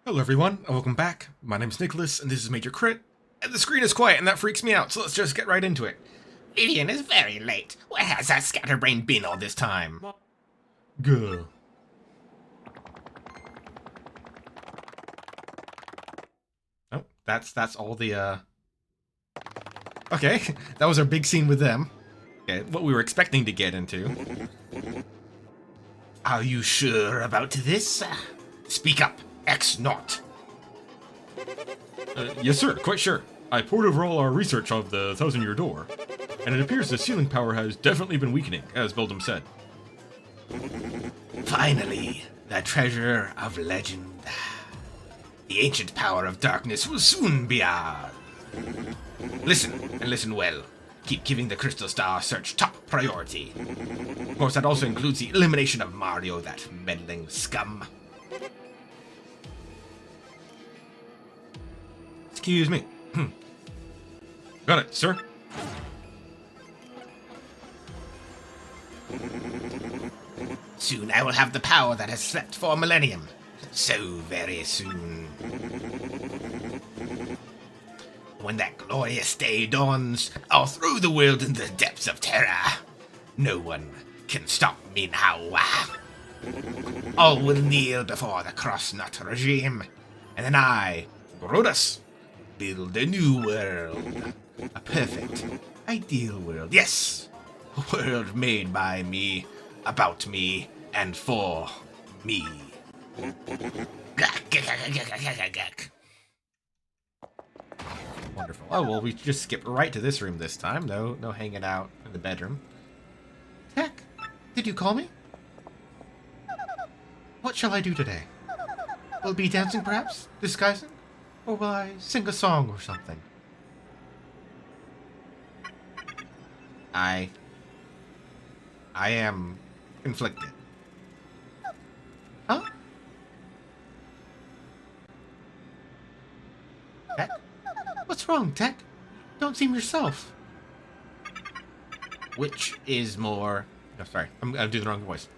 Hello everyone, and welcome back. My name's Nicholas, and this is Major Crit. And the screen is quiet, and that freaks me out, so let's just get right into it. Vivian is very late. Where has that scatterbrain been all this time? Gah. Oh, that's all the, Okay, that was our big scene with them. Okay, what we were expecting to get into. Are you sure about this? Speak up, X-Naught. Yes sir, quite sure. I poured over all our research of the Thousand-Year Door, and it appears the sealing power has definitely been weakening, as Beldam said. Finally, the treasure of legend. The ancient power of darkness will soon be ours. Listen, and listen well. Keep giving the Crystal Star search top priority. Of course, that also includes the elimination of Mario, that meddling scum. Excuse me. Got it, sir. Soon I will have the power that has slept for a millennium. So very soon. When that glorious day dawns, I'll throw the world in the depths of terror. No one can stop me now. All will kneel before the cross-nut regime, and then I, Brodus, build a new world. A perfect, ideal world. Yes, a world made by me, about me, and for me. Wonderful. Oh, well, we just skipped right to this room this time. No hanging out in the bedroom. Tech, did you call me? What shall I do today? Will it be dancing, perhaps? Disguising? Or will I sing a song or something? I am conflicted. Huh? Tech? What's wrong, Tech? Don't seem yourself. Which is more... Oh, sorry. I'm doing the wrong voice.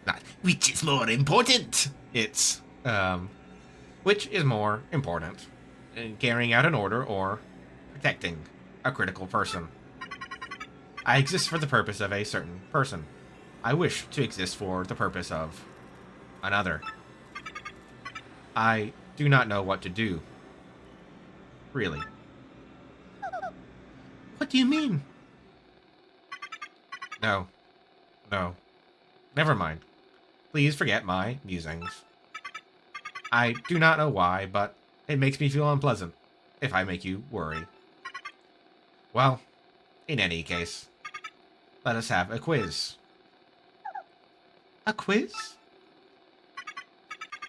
Not which is more important? It's, which is more important? Carrying out an order or protecting a critical person? I exist for the purpose of a certain person. I wish to exist for the purpose of another. I do not know what to do. Really. What do you mean? No. No. Never mind. Please forget my musings. I do not know why, but it makes me feel unpleasant if I make you worry. Well, in any case, let us have a quiz. A quiz?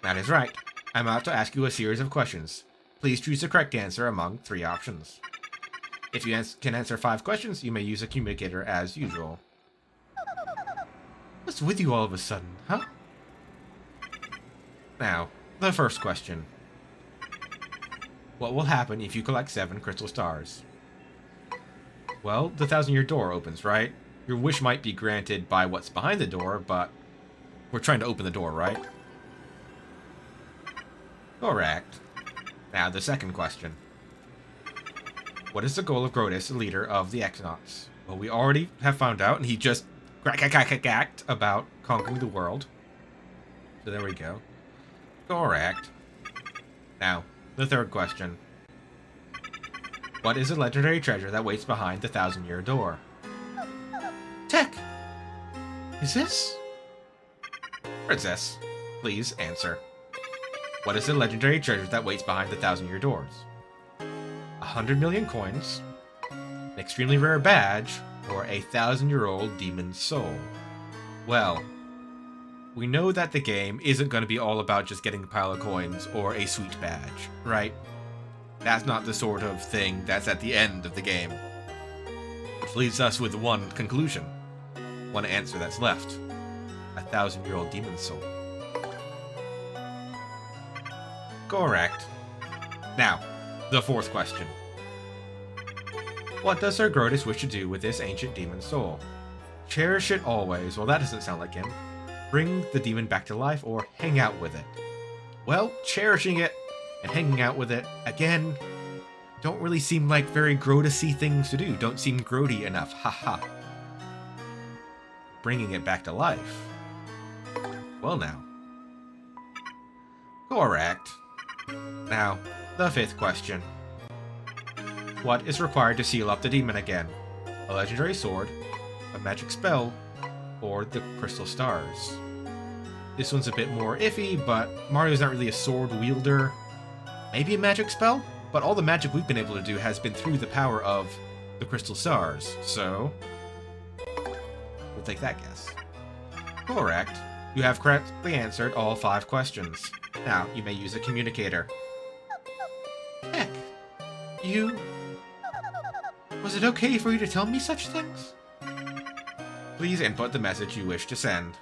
That is right. I'm about to ask you a series of questions. Please choose the correct answer among 3 options. If you can answer 5 questions, you may use a communicator as usual. What's with you all of a sudden, huh? Now, the first question. What will happen if you collect 7 crystal stars? Well, the Thousand-Year Door opens, right? Your wish might be granted by what's behind the door, but we're trying to open the door, right? Correct. Now, the second question. What is the goal of Grotus, the leader of the X-Nauts? Well, we already have found out, and he just gacked about conquering the world. So there we go. Correct. Now, the third question. What is a legendary treasure that waits behind the Thousand-Year Door? Tech! Is this? Princess, please answer. What is the legendary treasure that waits behind the Thousand-Year Doors? 100 million coins, an extremely rare badge, or a 1,000-year-old demon's soul? Well, we know that the game isn't going to be all about just getting a pile of coins or a sweet badge, right? That's not the sort of thing that's at the end of the game. Which leaves us with one conclusion. One answer that's left. A 1,000-year-old demon's soul. Correct. Now, the fourth question. What does Sir Grotus wish to do with this ancient demon's soul? Cherish it always. Well, that doesn't sound like him. Bring the demon back to life or hang out with it. well, cherishing it and hanging out with it, again, don't really seem like very Grotus-y things to do. Don't seem grody enough. Haha. Bringing it back to life. Well now. Correct. Now, the fifth question. What is required to seal up the demon again? A legendary sword, a magic spell, or the crystal stars? This one's a bit more iffy, but Mario's not really a sword wielder. Maybe a magic spell? But all the magic we've been able to do has been through the power of the crystal stars, so we'll take that guess. Correct. You have correctly answered all 5 questions. Now, you may use a communicator. Heck, you... Was it okay for you to tell me such things? Please input the message you wish to send.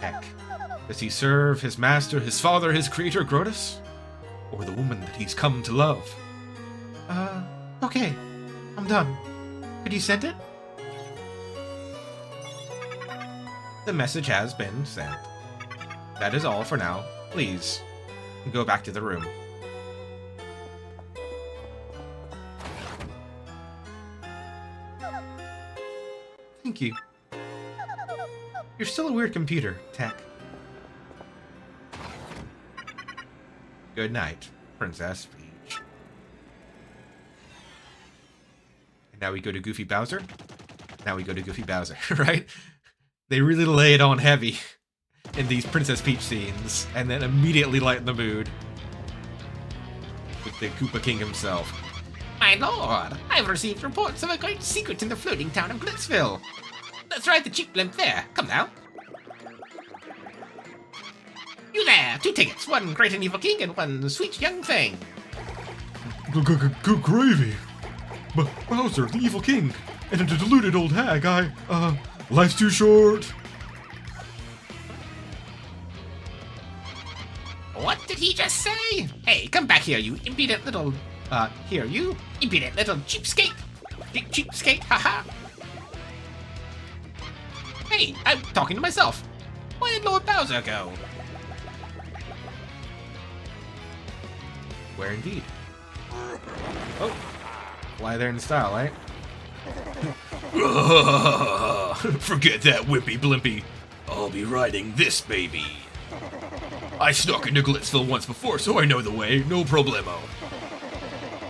Heck, does he serve his master, his father, his creator, Grotus? Or the woman that he's come to love? Okay. I'm done. Could you send it? The message has been sent. That is all for now. Please, go back to the room. Thank you. You're still a weird computer, Tech. Good night, Princess Peach. And now we go to Goofy Bowser. Now we go to Goofy Bowser, right? They really lay it on heavy in these Princess Peach scenes, and then immediately lighten the mood with the Koopa King himself. My lord, I've received reports of a great secret in the floating town of Glitzville. Let's ride the cheap blimp there. Come now. You there, 2 tickets, 1 great and evil king and 1 sweet young thing. Good gravy. Bowser, the evil king, and a deluded old hag. Life's too short. What did he just say? Hey, come back here, you impudent little... here, you impudent little cheapskate. Big cheapskate, haha. Hey, I'm talking to myself. Where did Lord Bowser go? Where indeed? Oh, fly there in style, eh? Forget that wimpy blimpy. I'll be riding this baby. I snuck into Glitzville once before, so I know the way. No problemo.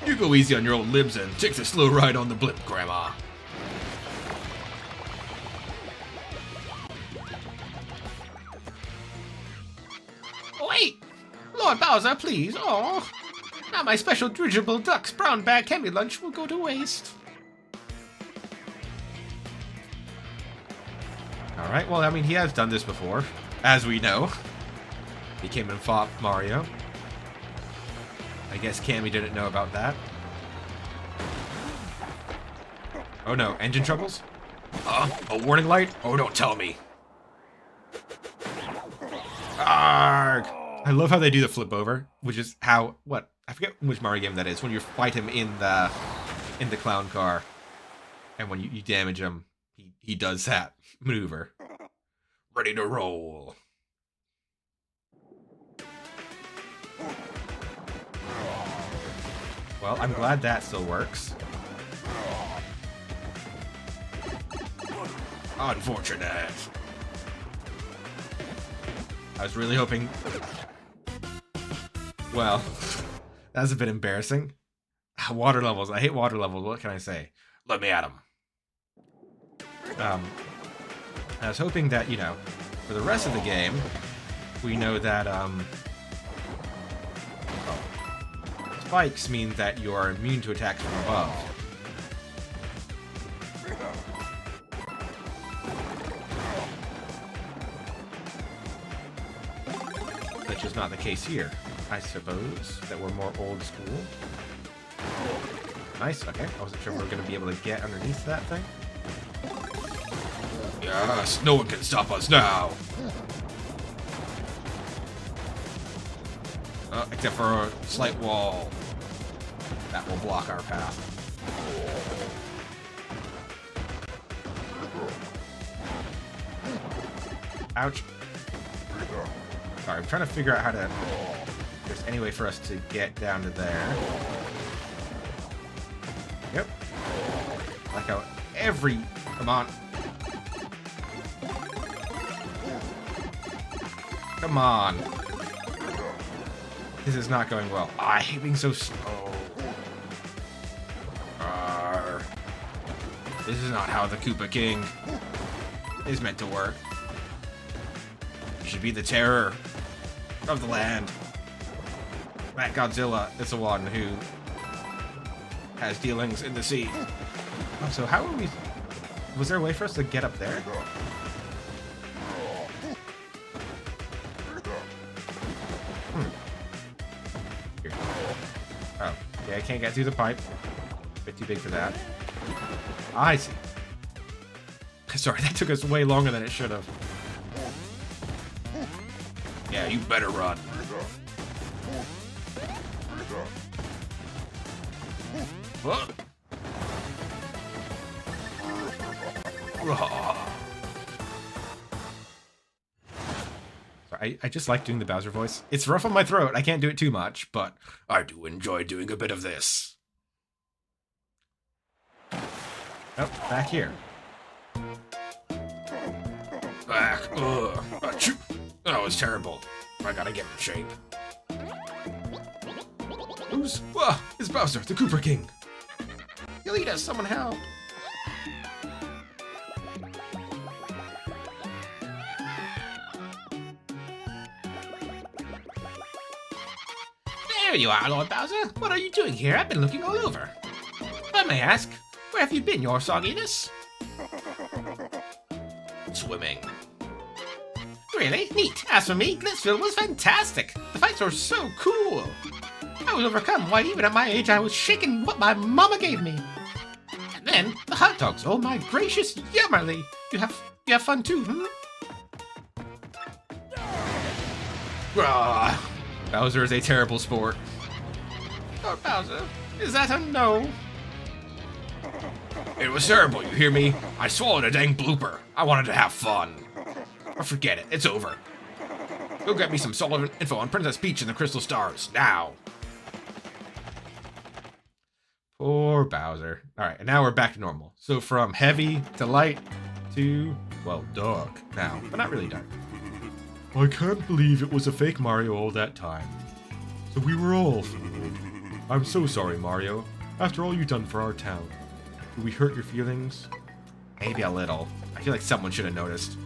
You go easy on your old libs and take the slow ride on the blimp, Grandma. Wait! Lord Bowser, please. Oh, now my special dirigible duck's brown bag candy lunch will go to waste. Alright, well, I mean, he has done this before, as we know. He came and fought Mario. I guess Cammy didn't know about that. Oh no, engine troubles? A warning light? Oh, don't tell me. Arrgh! I love how they do the flip over, which is how, what? I forget which Mario game that is, when you fight him in the clown car. And when you damage him, he does that maneuver. Ready to roll. Well, I'm glad that still works. Unfortunate. I was really hoping... Well, that's a bit embarrassing. Water levels. I hate water levels. What can I say? Let me at him. I was hoping that, you know, for the rest of the game, we know that, spikes mean that you are immune to attacks from above. Which is not the case here. I suppose that we're more old school. Nice, okay. I wasn't sure if we were going to be able to get underneath that thing. Yes, no one can stop us now. Except for a slight wall that will block our path. Ouch. Sorry, I'm trying to figure out how to... If there's any way for us to get down to there. Yep. Like how every... Come on. Come on. This is not going well. Oh, I hate being so slow. This is not how the Koopa King is meant to work. You should be the terror of the land. That Godzilla is the one who has dealings in the sea. Oh, so how are we... Was there a way for us to get up there? Here. Oh, yeah, I can't get through the pipe. A bit too big for that. I see. Sorry, that took us way longer than it should have. Yeah, you better run. What? Sorry, I just like doing the Bowser voice. It's rough on my throat. I can't do it too much, but I do enjoy doing a bit of this. oh, back here. Back. Achoo. That was terrible. I gotta get in shape. Who's... it's Bowser, the Koopa King. He'll eat us, someone help. There you are, Lord Bowser. What are you doing here? I've been looking all over. If I may ask, where have you been, your sogginess? Swimming. Really? Neat. As for me, Glitzville was fantastic. The fights were so cool. I was overcome. Why, even at my age, I was shaking what my mama gave me. And then, the hot dogs. Oh my gracious, yummerly. You have fun too, hmm? Bowser is a terrible sport. Lord Bowser, is that a no? It was terrible, you hear me? I swallowed a dang blooper. I wanted to have fun. Or forget it, it's over. Go get me some solid info on Princess Peach and the Crystal Stars, now. Poor Bowser. Alright, and now we're back to normal. So from heavy to light to, well, dark now, but not really dark. I can't believe it was a fake Mario all that time. So we were all fooled. I'm so sorry, Mario. After all you've done for our town. Did we hurt your feelings? Maybe a little. I feel like someone should have noticed.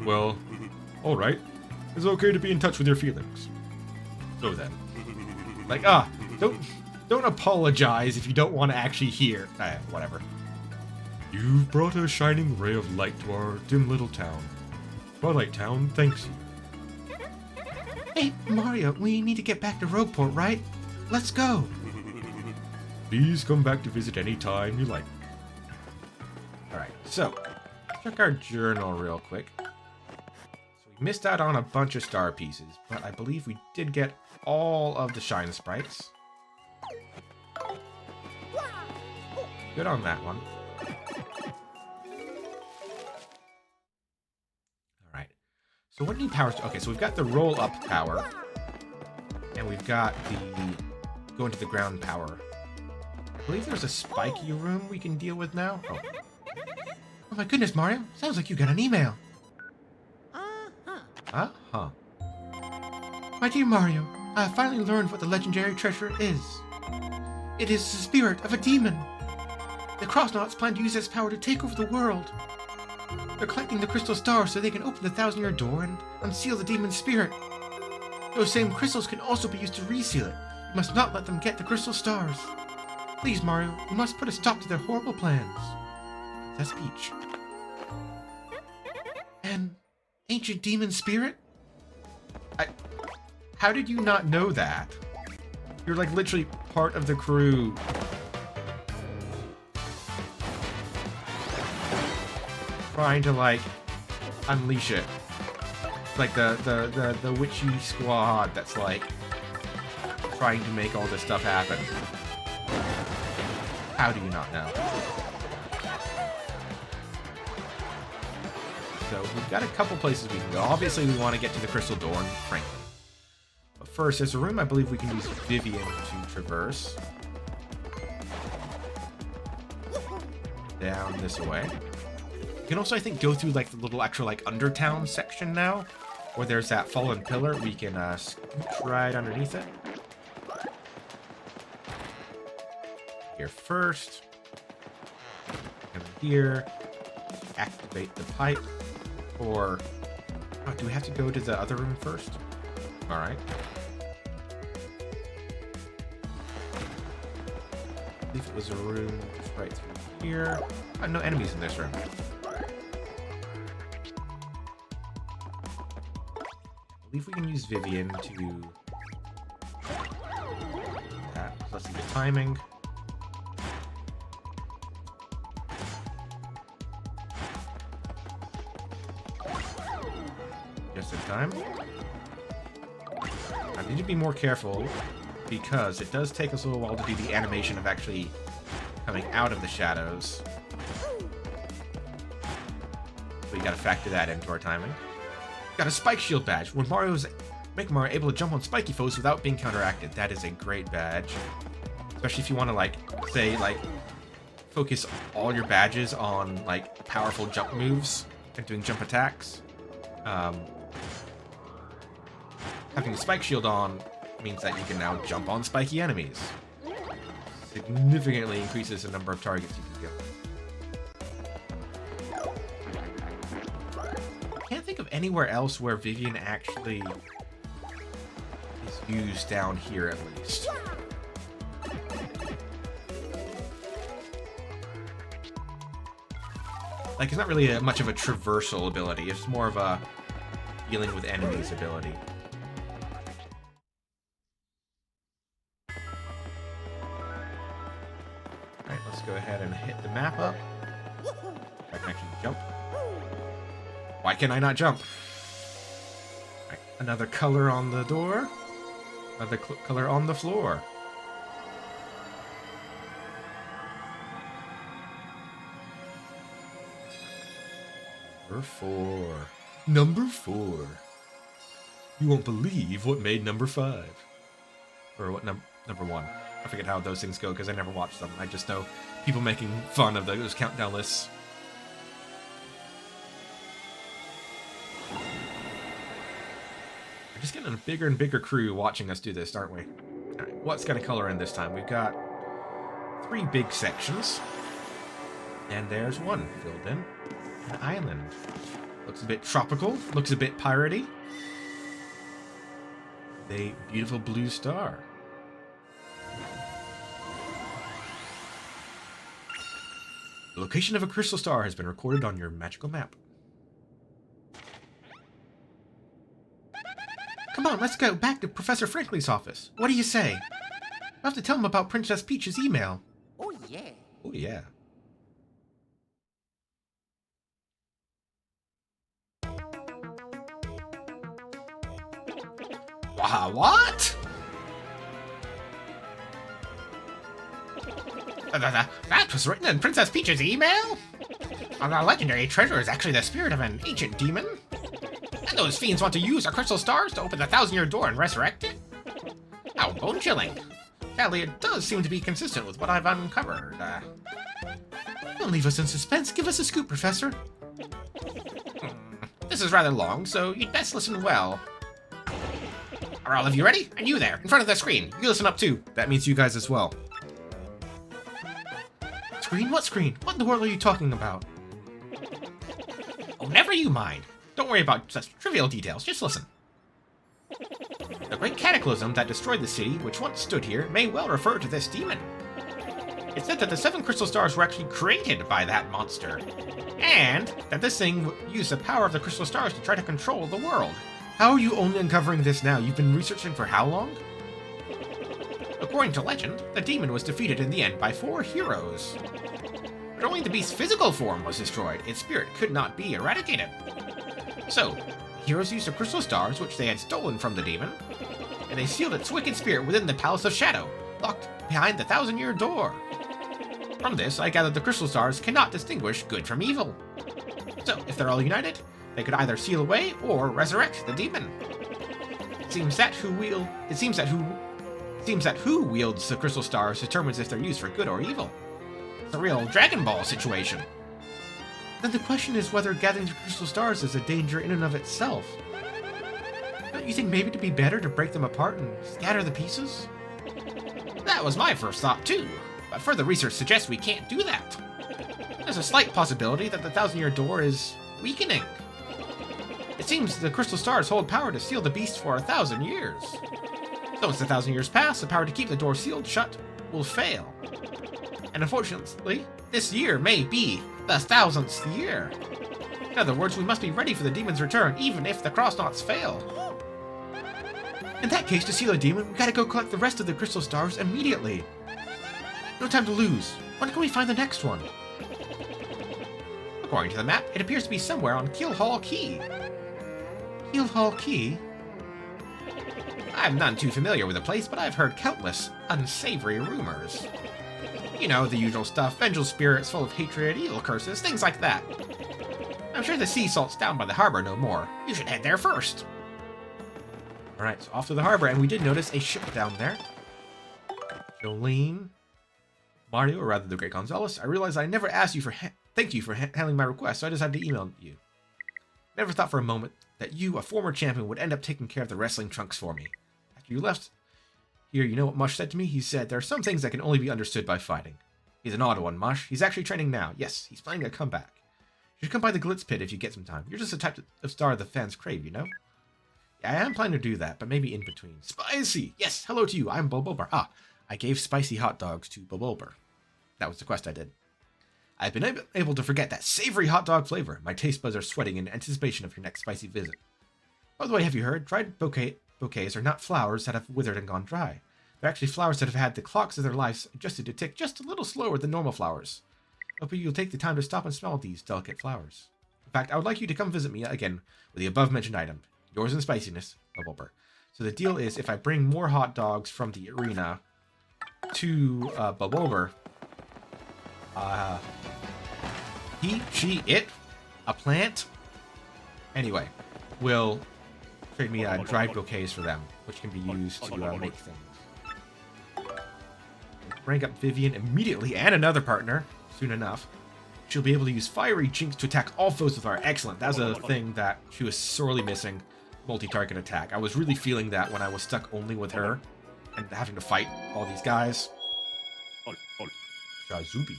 Well, alright. It's okay to be in touch with your feelings. So then. Like, don't apologize if you don't want to actually hear. Whatever. You've brought a shining ray of light to our dim little town. Twilight Town thanks you. Hey, Mario, we need to get back to Rogueport, right? Let's go. Please come back to visit any time you like. Alright, so, check our journal real quick. So we missed out on a bunch of star pieces, but I believe we did get all of the shine sprites. Good on that one. Alright. So what new powers? Okay, so we've got the roll up power. And we've got the go into the ground power. I believe there's a spiky room we can deal with now. Oh my goodness, Mario. Sounds like you got an email. Uh-huh. My dear Mario, I have finally learned what the legendary treasure is. It is the spirit of a demon. The Crossnots plan to use this power to take over the world. They're collecting the crystal stars so they can open the 1,000-year door and unseal the demon's spirit. Those same crystals can also be used to reseal it. You must not let them get the crystal stars. Please, Mario, you must put a stop to their horrible plans. That's Peach. An ancient demon spirit? How did you not know that? You're like literally part of the crew. Trying to like unleash it. Like the witchy squad that's like trying to make all this stuff happen. How do you not know? So we've got a couple places we can go. Obviously, we want to get to the Crystal Door in Franklin. But first, there's a room I believe we can use Vivian to traverse. Down this way. You can also, I think, go through like the little extra like Undertown section now, where there's that fallen pillar. We can scoot right underneath it. Here first. Come here. Activate the pipe. Or do we have to go to the other room first? All right. I believe it was a room just right through here. No enemies in this room. I believe we can use Vivian to that. Let's see the timing. Just in time. I need to be more careful because it does take us a little while to do the animation of actually coming out of the shadows. So we gotta factor that into our timing. Got a spike shield badge. When make Mario able to jump on spiky foes without being counteracted. That is a great badge. Especially if you want to, like, say, like, focus all your badges on, like, powerful jump moves and doing jump attacks. Having a spike shield on means that you can now jump on spiky enemies. Significantly increases the number of targets you can kill. I can't think of anywhere else where Vivian actually is used down here, at least. Like, it's not really much of a traversal ability. It's more of a dealing with enemies ability. Alright, let's go ahead and hit the map up. I can actually jump. Why can I not jump? Alright, another color on the door. Another color on the floor. Number 4. Number 4. You won't believe what made number 5. Or what number 1. I forget how those things go because I never watched them. I just know people making fun of those countdown lists. We're just getting a bigger and bigger crew watching us do this, aren't we? Alright, what's going to color in this time? We've got 3 big sections. And there's one filled in. An island. Looks a bit tropical. Looks a bit piratey. A beautiful blue star. The location of a crystal star has been recorded on your magical map. Come on, let's go back to Professor Franklin's office. What do you say? We'll have to tell him about Princess Peach's email. Oh, yeah. Oh, yeah. What? That was written in Princess Peach's email? Our legendary treasure is actually the spirit of an ancient demon? And those fiends want to use our crystal stars to open the 1,000-year door and resurrect it? How bone-chilling. Sadly, it does seem to be consistent with what I've uncovered. Don't leave us in suspense. Give us a scoop, Professor. This is rather long, so you'd best listen well. Are all of you ready? And you there, in front of the screen. You listen up too. That means you guys as well. Screen? What screen? What in the world are you talking about? Oh, never you mind. Don't worry about such trivial details. Just listen. The great cataclysm that destroyed the city, which once stood here, may well refer to this demon. It's said that the 7 crystal stars were actually created by that monster. And that this thing used the power of the crystal stars to try to control the world. How are you only uncovering this now? You've been researching for how long? According to legend, the demon was defeated in the end by 4 heroes. But only the beast's physical form was destroyed. Its spirit could not be eradicated. So, heroes used the crystal stars, which they had stolen from the demon, and they sealed its wicked spirit within the Palace of Shadow, locked behind the 1,000-year door. From this, I gather the crystal stars cannot distinguish good from evil. So, if they're all united, They could either seal away or resurrect the demon. It seems that who wields the crystal stars determines if they're used for good or evil. It's a real Dragon Ball situation. Then the question is whether gathering the crystal stars is a danger in and of itself. Don't you think maybe it'd be better to break them apart and scatter the pieces? That was my first thought too, but further research suggests we can't do that. There's a slight possibility that the thousand-year door is weakening. It seems the crystal stars hold power to seal the beast for 1,000 years. So once the 1,000 years pass, the power to keep the door sealed shut will fail. And unfortunately, this year may be the 1,000th year. In other words, we must be ready for the demon's return, even if the cross-knots fail. In that case, to seal a demon, we gotta go collect the rest of the crystal stars immediately. No time to lose. When can we find the next one? According to the map, it appears to be somewhere on Keelhaul Key. Keelhaul Key? I'm none too familiar with the place, but I've heard countless unsavory rumors. You know, the usual stuff, vengeful spirits full of hatred, evil curses, things like that. I'm sure the sea salts down by the harbor know more. You should head there first. Alright, so off to the harbor, and we did notice a ship down there. Jolene, Mario, or rather the Great Gonzalez, I realized I never asked you for thank you for handling my request, so I decided to email you. Never thought for a moment that you, a former champion, would end up taking care of the wrestling trunks for me. After you left here, you know what Mush said to me? He said, there are some things that can only be understood by fighting. He's an odd one, Mush. He's actually training now. Yes, he's planning a comeback. You should come by the Glitz Pit if you get some time. You're just the type of star the fans crave, you know? Yeah, I am planning to do that, but maybe in between. Spicy! Yes, hello to you. I'm Bobober. Ah, I gave spicy hot dogs to Bobober. That was the quest I did. I've been able to forget that savory hot dog flavor. My taste buds are sweating in anticipation of your next spicy visit. By the way, have you heard? Dried bouquets are not flowers that have withered and gone dry. They're actually flowers that have had the clocks of their lives adjusted to tick just a little slower than normal flowers. I hope you'll take the time to stop and smell these delicate flowers. In fact, I would like you to come visit me again with the above-mentioned item. Yours in spiciness, Bobober. So the deal is, if I bring more hot dogs from the arena to Bobober, he, she, it, a plant, anyway, will trade me dried bouquets for them, which can be used to make things. Bring up Vivian immediately, and another partner, soon enough. She'll be able to use Fiery Jinx to attack all foes with fire. Excellent. That was a thing that she was sorely missing. Multi-target attack. I was really feeling that when I was stuck only with her and having to fight all these guys. Shazubi.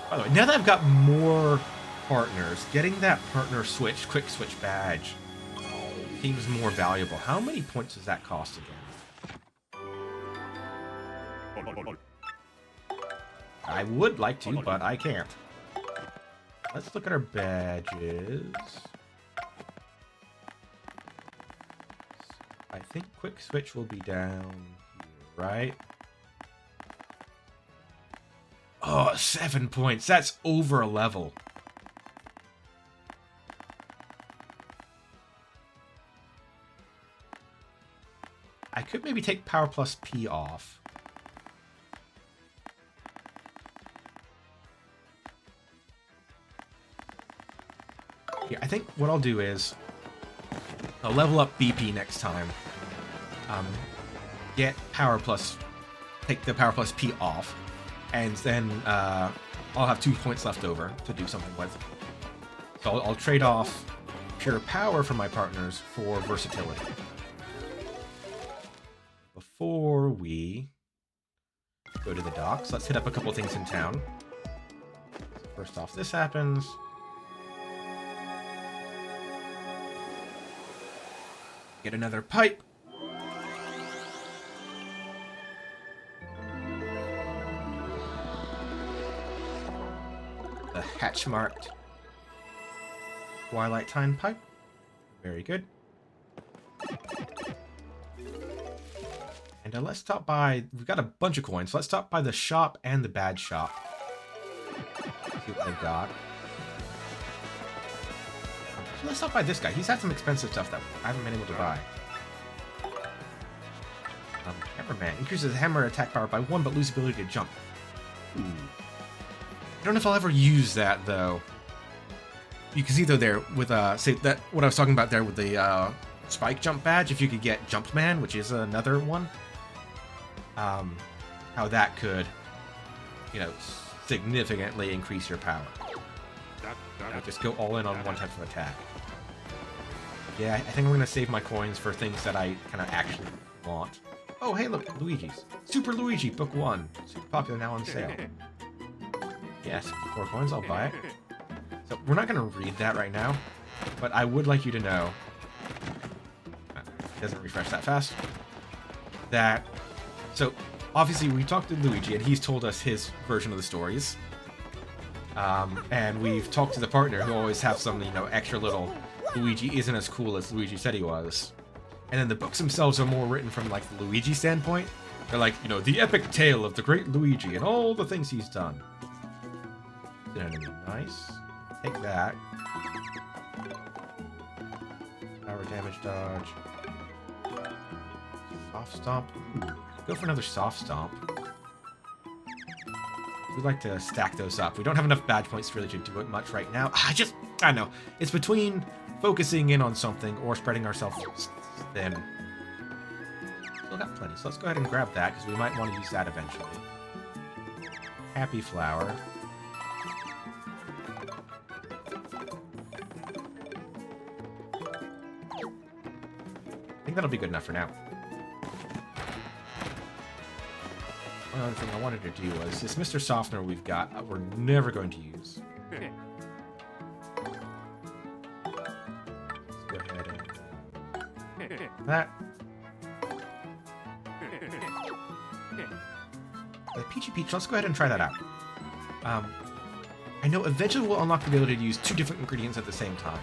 By the way, now that I've got more partners, getting that partner switch, quick switch badge seems more valuable. How many points does that cost again? I would like to, but I can't. Let's look at our badges. I think quick switch will be down here, right? Oh, 7 points. That's over a level. I could maybe take Power Plus P off. Yeah, I think what I'll do is I'll level up BP next time. Get Power Plus, take the Power Plus P off, and then I'll have 2 points left over to do something with. So I'll trade off pure power from my partners for versatility. Before we go to the docks, let's hit up a couple things in town. So first off, this happens. Get another pipe. The hatch-marked Twilight Time pipe. Very good. And let's stop by... We've got a bunch of coins. So let's stop by the shop and the bad shop. See what they've got. So let's stop by this guy. He's had some expensive stuff that I haven't been able to buy. Hammerman. Increases hammer attack power by 1, but loses ability to jump. Ooh. don't know if I'll ever use that, though. You can see, though, there with, say, that what I was talking about there with the spike jump badge, if you could get Jumped Man, which is another one, how that could, you know, significantly increase your power. You know, just go all in on one type of attack. Yeah, I think I'm going to save my coins for things that I kind of actually want. Oh, hey, look, Luigi's. Super Luigi, Book 1. Super popular, now on sale. Yes, 4 coins, I'll buy it. So, we're not going to read that right now, but I would like you to know, it doesn't refresh that fast, that, so, obviously we talked to Luigi, and he's told us his version of the stories, and we've talked to the partner, who always have some, you know, extra little, Luigi isn't as cool as Luigi said he was. And then the books themselves are more written from, like, the Luigi standpoint. They're like, you know, the epic tale of the great Luigi and all the things he's done. Nice. Take that. Power damage dodge. Soft stomp. Ooh, go for another soft stomp. We'd like to stack those up. We don't have enough badge points really to do it much right now. I don't know. It's between focusing in on something or spreading ourselves thin. Still got plenty, so let's go ahead and grab that, because we might want to use that eventually. Happy Flower. I think that'll be good enough for now. One other thing I wanted to do was, this Mr. Softener we've got, we're never going to use. Let's go ahead and that. The Peachy Peach, let's go ahead and try that out. I know eventually we'll unlock the ability to use 2 different ingredients at the same time.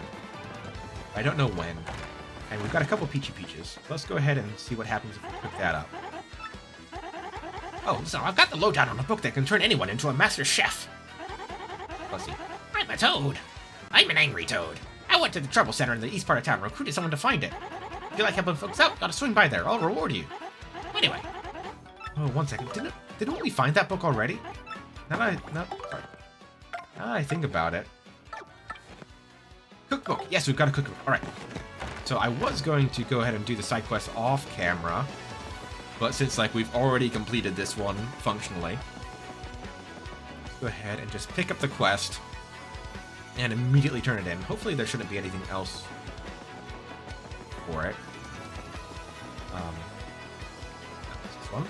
I don't know when. And we've got a couple Peachy Peaches. Let's go ahead and see what happens if we pick that up. Oh, so I've got the lowdown on a book that can turn anyone into a master chef. Let's see. I'm a toad. I'm an angry toad. I went to the trouble center in the east part of town and recruited someone to find it. If you like helping folks out, gotta swing by there. I'll reward you. Anyway. Oh, 1 second. Didn't we find that book already? Sorry. Now that I think about it. Cookbook. Yes, we've got a cookbook. Alright. So I was going to go ahead and do the side quest off camera. But since, like, we've already completed this one functionally, let's go ahead and just pick up the quest and immediately turn it in. Hopefully there shouldn't be anything else for it. This one.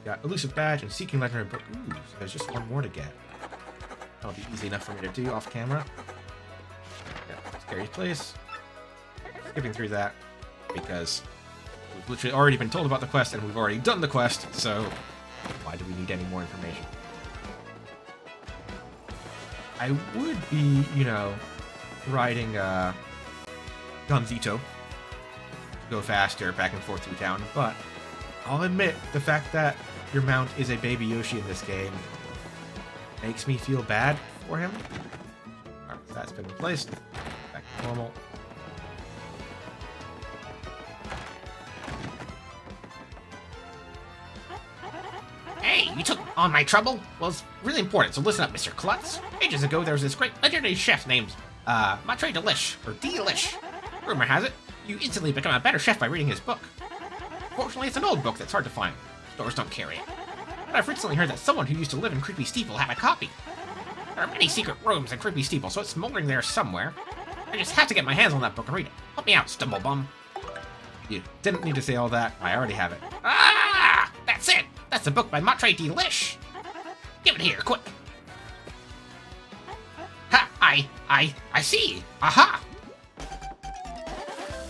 Got Elusive Badge and Seeking Legendary Book. Ooh, so there's just one more to get. That'll be easy enough for me to do off camera. Yeah, Scary Place. Skipping through that because we've literally already been told about the quest and we've already done the quest, so why do we need any more information? I would be, you know, riding Gonzito to go faster back and forth through town, but I'll admit the fact that your mount is a baby Yoshi in this game makes me feel bad for him. Alright, so that's been replaced. Back to normal. Hey, you took on my trouble? Well, it's really important, so listen up, Mr. Klutz. Ages ago, there was this great legendary chef named, Matre Delish, or Delish. Rumor has it, you instantly become a better chef by reading his book. Fortunately, it's an old book that's hard to find. Stores don't carry it. But I've recently heard that someone who used to live in Creepy Steeple had a copy. There are many secret rooms in Creepy Steeple, so it's smoldering there somewhere. I just have to get my hands on that book and read it. Help me out, Stumblebum. You didn't need to say all that. I already have it. Ah! That's it! That's the book by Matre Delish! Give it here, quick! Ha! I see! Aha!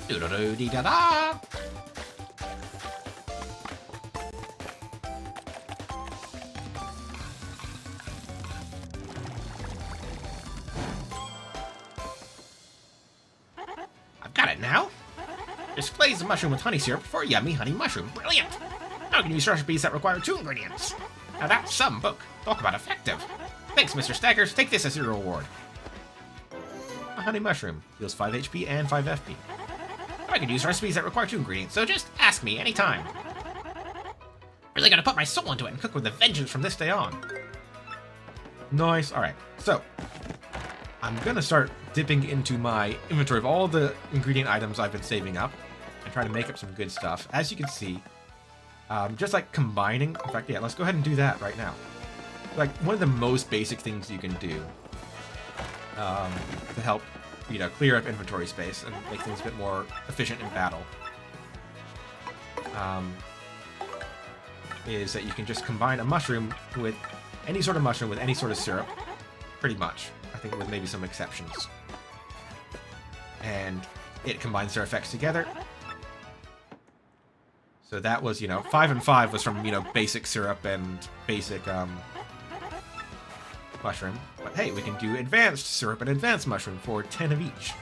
Do-do-do-dee-da-da! I've got it now! Displays the mushroom with honey syrup for a yummy honey mushroom. Brilliant! Now I can use recipes that require 2 ingredients. Now that's some book. Talk about effective. Thanks, Mr. Staggers. Take this as your reward. A honey mushroom. Heals 5 HP and 5 FP. I can use recipes that require 2 ingredients, so just ask me anytime. Really gonna put my soul into it and cook with a vengeance from this day on. Nice. Alright, so I'm gonna start dipping into my inventory of all the ingredient items I've been saving up and trying to make up some good stuff. As you can see, just like combining, in fact, yeah, let's go ahead and do that right now. Like, one of the most basic things you can do to help, you know, clear up inventory space and make things a bit more efficient in battle is that you can just combine a mushroom with any sort of mushroom with any sort of syrup, pretty much. I think with maybe some exceptions. And it combines their effects together. So that was, you know, 5 and 5 was from, you know, basic syrup and basic mushroom. But hey, we can do advanced syrup and advanced mushroom for 10 of each.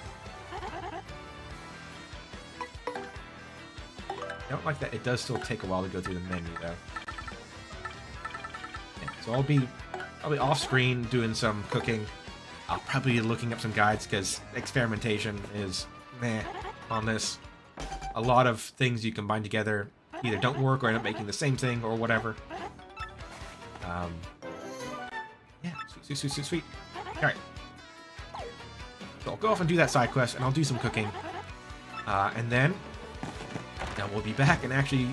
I don't like that it does still take a while to go through the menu, though. Yeah, so I'll be off screen doing some cooking. I'll probably be looking up some guides because experimentation is meh on this. A lot of things you combine together either don't work or end up making the same thing or whatever. Yeah, sweet. Alright. So I'll go off and do that side quest, and I'll do some cooking. And then we'll be back and actually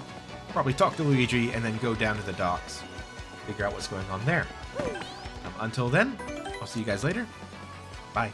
probably talk to Luigi and then go down to the docks. Figure out what's going on there. Until then, I'll see you guys later. Bye.